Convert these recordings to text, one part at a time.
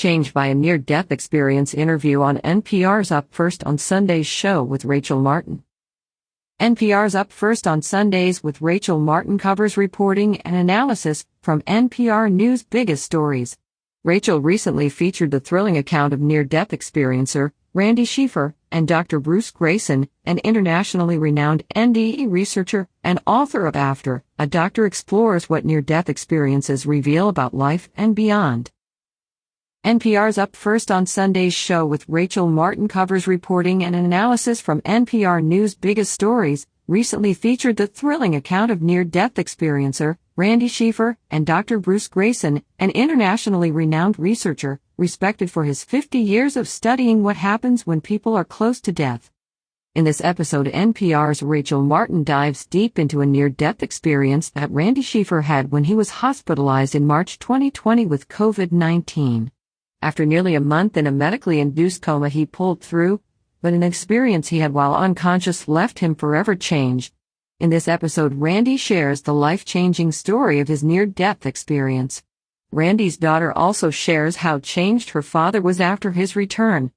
Changed by a near-death experience interview on NPR's Up First on Sundays show with Rachel Martin. NPR's Up First on Sundays with Rachel Martin covers reporting and analysis from NPR News' biggest stories. Rachel recently featured the thrilling account of near-death experiencer Randy Schiefer and Dr. Bruce Greyson, an internationally renowned NDE researcher and author of After, a doctor explores what near-death experiences reveal about life and beyond. NPR's Up First on Sundays show with Rachel Martin covers reporting and analysis from NPR News' biggest stories, recently featured the thrilling account of near-death experiencer Randy Schiefer and Dr. Bruce Greyson, an internationally renowned researcher, respected for his 50 years of studying what happens when people are close to death. In this episode, NPR's Rachel Martin dives deep into a near-death experience that Randy Schiefer had when he was hospitalized in March 2020 with COVID-19. After nearly a month in a medically induced coma, he pulled through, but an experience he had while unconscious left him forever changed. In this episode, Randy shares the life-changing story of his near-death experience. Randy's daughter also shares how changed her father was after his return.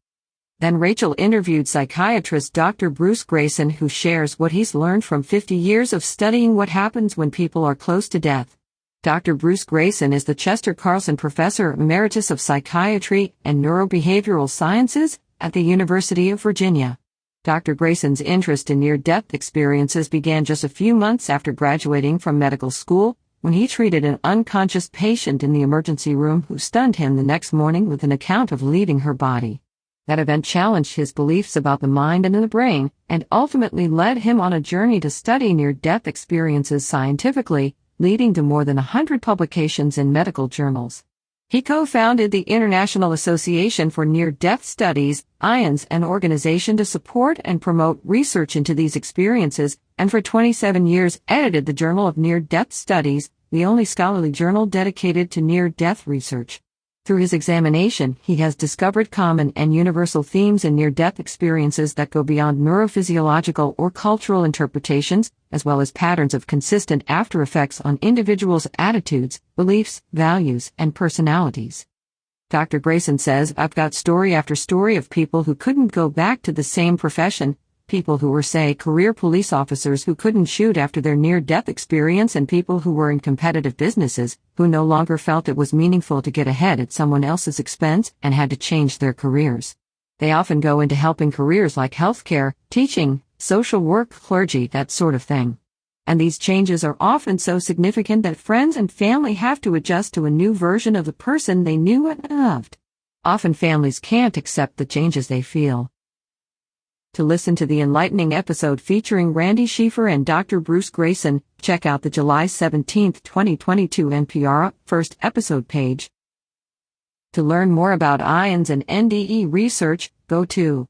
Then Rachel interviewed psychiatrist Dr. Bruce Greyson, who shares what he's learned from 50 years of studying what happens when people are close to death. Dr. Bruce Greyson is the Chester Carlson Professor Emeritus of Psychiatry and Neurobehavioral Sciences at the University of Virginia. Dr. Greyson's interest in near-death experiences began just a few months after graduating from medical school, when he treated an unconscious patient in the emergency room who stunned him the next morning with an account of leaving her body. That event challenged his beliefs about the mind and the brain, and ultimately led him on a journey to study near-death experiences scientifically, leading to more than 100 publications in medical journals. He co-founded the International Association for Near-Death Studies, IANS, an organization to support and promote research into these experiences, and for 27 years edited the Journal of Near-Death Studies, the only scholarly journal dedicated to near-death research. Through his examination, he has discovered common and universal themes in near-death experiences that go beyond neurophysiological or cultural interpretations, as well as patterns of consistent after-effects on individuals' attitudes, beliefs, values, and personalities. Dr. Greyson says, "I've got story after story of people who couldn't go back to the same profession, people who were, say, career police officers who couldn't shoot after their near-death experience, and people who were in competitive businesses, who no longer felt it was meaningful to get ahead at someone else's expense and had to change their careers. They often go into helping careers like healthcare, teaching, social work, clergy, that sort of thing. And these changes are often so significant that friends and family have to adjust to a new version of the person they knew and loved. Often families can't accept the changes they feel." To listen to the enlightening episode featuring Randy Schiefer and Dr. Bruce Greyson, check out the July 17, 2022 NPR First episode page. To learn more about IANS and NDE research, go to